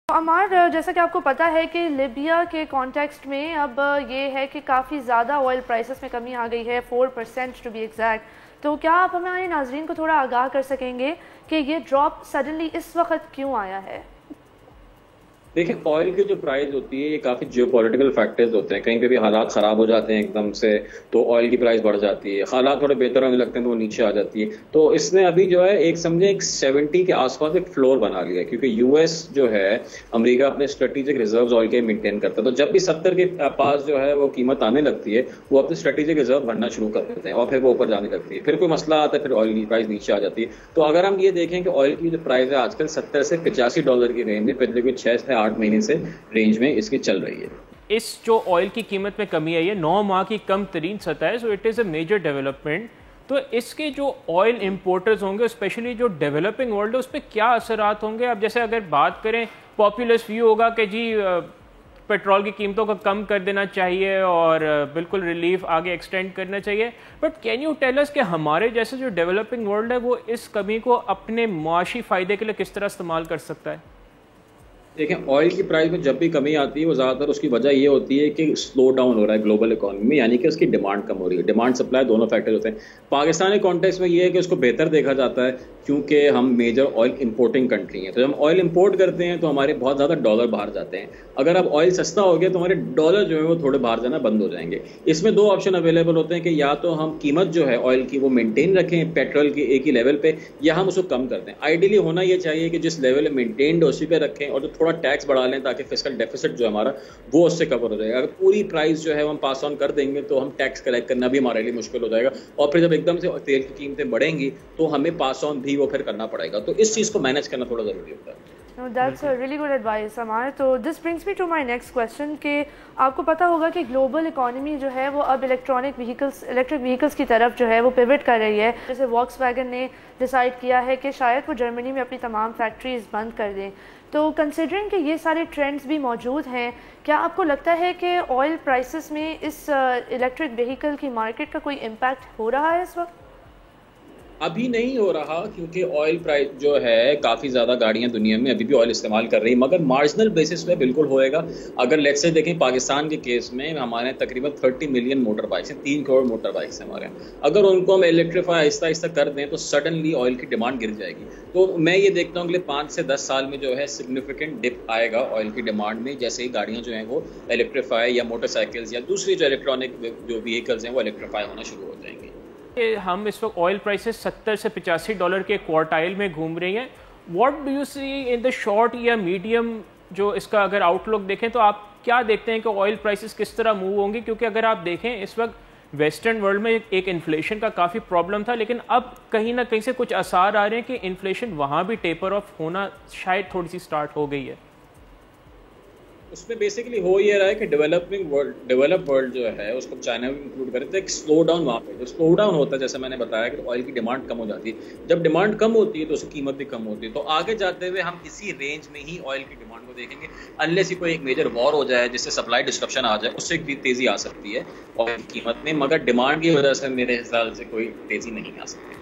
अमार, जैसा कि आपको पता है कि लिबिया के कॉन्टेक्स्ट में अब ये है कि काफ़ी ज़्यादा ऑयल प्राइसेस में कमी आ गई है, 4% टू बी एग्जैक्ट। तो क्या आप हमारे नाजरीन को थोड़ा आगाह कर सकेंगे कि ये ड्रॉप सडनली इस वक्त क्यों आया है? देखिए, ऑयल की जो प्राइस होती है ये काफ़ी जियोपॉलिटिकल फैक्टर्स होते हैं। कहीं पे भी हालात ख़राब हो जाते हैं एकदम से, तो ऑयल की प्राइस बढ़ जाती है। हालात थोड़े बेहतर होने लगते हैं तो वो नीचे आ जाती है। तो इसने अभी जो है एक समझे एक 70 के आसपास एक फ्लोर बना लिया है, क्योंकि यूएस जो है, अमेरिका अपने स्ट्रेटेजिक रिजर्व्स ऑयल के मेंटेन करता है। तो जब भी 70 के पास जो है वो कीमत आने लगती है, वो अपने स्ट्रेटेजिक रिजर्व भरना शुरू कर देते हैं और फिर वो ऊपर जाने लगती है। फिर कोई मसला आता है, फिर ऑयल की प्राइस नीचे आ जाती है। तो अगर हम ये देखें कि ऑयल की जो प्राइस है आजकल 70 से $85 की रेंज में पिछले कुछ 6 से 8 महीने से रेंज में इसकी चल रही है। इस जो ऑयल की कीमत में कमी आई है 9 माह की कम तरीन सतह है, so it is a major development. तो इसके जो ऑयल इंपोर्टर्स होंगे, स्पेशली जो डेवलपिंग वर्ल्ड है, उस पर क्या असरात होंगे? अब जैसे अगर बात करें, पॉपुलर व्यू होगा कि जी पेट्रोल की कीमतों को कम कर देना चाहिए और बिल्कुल रिलीफ आगे एक्सटेंड करना चाहिए। But can you tell us कि हमारे जैसे जो डेवलपिंग वर्ल्ड है वो इस कमी को अपने मुआशी फ़ायदे के लिए किस तरह इस्तेमाल कर सकता है? देखें, ऑयल की प्राइस में जब भी कमी आती है वो ज़्यादातर उसकी वजह ये होती है कि स्लो डाउन हो रहा है ग्लोबल इकोनॉमी में, यानी कि उसकी डिमांड कम हो रही है। डिमांड सप्लाई दोनों फैक्टर होते हैं। पाकिस्तानी कॉन्टेक्स्ट में ये है कि उसको बेहतर देखा जाता है, क्योंकि हम मेजर ऑयल इंपोर्टिंग कंट्री हैं। तो जब हम ऑयल इंपोर्ट करते हैं तो हमारे बहुत ज़्यादा डॉलर बाहर जाते हैं। अगर अब ऑयल सस्ता हो गया तो हमारे डॉलर जो है वो थोड़े बाहर जाना बंद हो जाएंगे। इसमें दो ऑप्शन अवेलेबल होते हैं कि या तो हम कीमत जो है ऑयल की वो मेंटेन रखें पेट्रोल की एक ही लेवल पे, या हम उसको कम कर दें। आइडियली होना ये चाहिए कि जिस लेवल में मेंटेन्ड उसी पे रखें और जो थोड़ा टैक्स बढ़ा लें, ताकि फिस्कल डेफिसिट जो हमारा वो उससे कवर हो जाएगा। अगर पूरी प्राइस जो है हम पास ऑन कर देंगे तो हम टैक्स कलेक्ट करना भी हमारे लिए मुश्किल हो जाएगा, और फिर जब एकदम से तेल की कीमतें बढ़ेंगी तो हमें पास ऑन भी वो फिर करना पड़ेगा। तो इस चीज़ को मैनेज करना थोड़ा ज़रूरी होता है। No, that's a really good advice, Amar. तो this brings me to my next question कि आपको पता होगा कि ग्लोबल इकोनॉमी जो है वो अब इलेक्ट्रिक व्हीकल्स की तरफ जो है वो पिवट कर रही है। जैसे वॉक्सवैगन ने डिसाइड किया है कि शायद वो जर्मनी में अपनी तमाम फैक्ट्रीज बंद कर दें। तो कंसिडरिंग कि ये सारे ट्रेंड्स भी मौजूद हैं, क्या आपको लगता है कि ऑयल प्राइसेस में इस इलेक्ट्रिक व्हीकल की मार्केट का कोई इम्पैक्ट हो रहा है इस वक्त? अभी नहीं हो रहा, क्योंकि ऑयल प्राइस जो है काफ़ी ज़्यादा गाड़ियां दुनिया में अभी भी ऑयल इस्तेमाल कर रही है, मगर मार्जिनल बेसिस पे बिल्कुल होएगा। अगर लेट्स से देखें पाकिस्तान के केस में हमारे तकरीबन 30 मिलियन मोटर बाइक्स हैं, 3 करोड़ मोटर बाइक्स हैं हमारे। अगर उनको हम इलेक्ट्रीफाई आहिस्ता आहिस्ता कर दें तो सडनली ऑयल की डिमांड गिर जाएगी। तो मैं ये देखता हूँ अगले 5 से 10 साल में जो है सिग्निफिकेंट डिप आएगा ऑयल की डिमांड में, जैसे ही गाड़ियाँ जो हैं वो इलेक्ट्रीफाई या मोटरसाइकिल्स या दूसरी जो इलेक्ट्रॉनिक जो व्हीकल्स हैं वो इलेक्ट्रीफाई होना शुरू हो जाएंगे। हम इस वक्त ऑयल प्राइसेस 70 से $85 के क्वार्टाइल में घूम रही हैं। What do you see in the short या मीडियम, जो इसका अगर आउटलुक देखें तो आप क्या देखते हैं कि ऑयल प्राइसेस किस तरह मूव होंगी? क्योंकि अगर आप देखें इस वक्त वेस्टर्न वर्ल्ड में एक इन्फ्लेशन का काफ़ी प्रॉब्लम था, लेकिन अब कहीं ना कहीं से कुछ आसार आ रहे हैं कि इन्फ्लेशन वहाँ भी टेपर ऑफ होना शायद थोड़ी सी स्टार्ट हो गई है। उसमें बेसिकली हो ये रहा है कि डेवलप वर्ल्ड जो है उसको चाइना भी इंक्लूड करें तो एक स्लो डाउन वहाँ पे जो स्लो डाउन होता है, जैसे मैंने बताया कि ऑयल की डिमांड कम हो जाती है। जब डिमांड कम होती है तो उसकी कीमत भी कम होती है। तो आगे जाते हुए हम इसी रेंज में ही ऑयल की डिमांड को देखेंगे, अनलेस ही कोई एक मेजर वॉर हो जाए जिससे सप्लाई डिस्ट्रप्शन आ जाए, उससे भी तेज़ी आ सकती है ऑयल की कीमत में, मगर डिमांड की वजह से मेरे हिसाब से कोई तेज़ी नहीं आ सकती।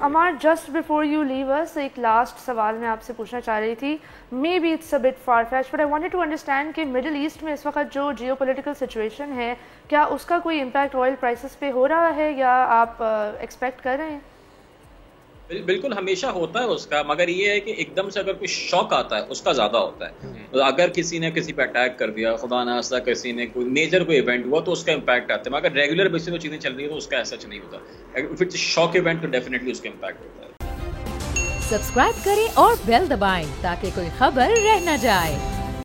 Amar, just before you leave us, एक लास्ट सवाल मैं आपसे पूछना चाह रही थी। Maybe it's a bit far fetched, but I wanted to understand कि मिडिल ईस्ट में इस वक्त जो जियोपॉलिटिकल सिचुएशन है, क्या उसका कोई इम्पैक्ट ऑयल प्राइसेस पे हो रहा है या आप एक्सपेक्ट कर रहे हैं? बिल्कुल हमेशा होता है उसका, मगर ये है कि एकदम से अगर कोई शॉक आता है उसका ज़्यादा होता है। तो अगर किसी ने किसी पे अटैक कर दिया, खुदा ना खास्ता किसी ने कोई मेजर कोई इवेंट हुआ, तो उसका इम्पैक्ट आता है। मगर रेगुलर बेसिस पे चीज़ें चल रही है तो उसका ऐसा नहीं होता। इफ इट्स शॉक इवेंट तो डेफिनेटली उसका इम्पैक्ट होता है। सब्सक्राइब करें और बेल दबाएं ताकि कोई खबर रह न जाए।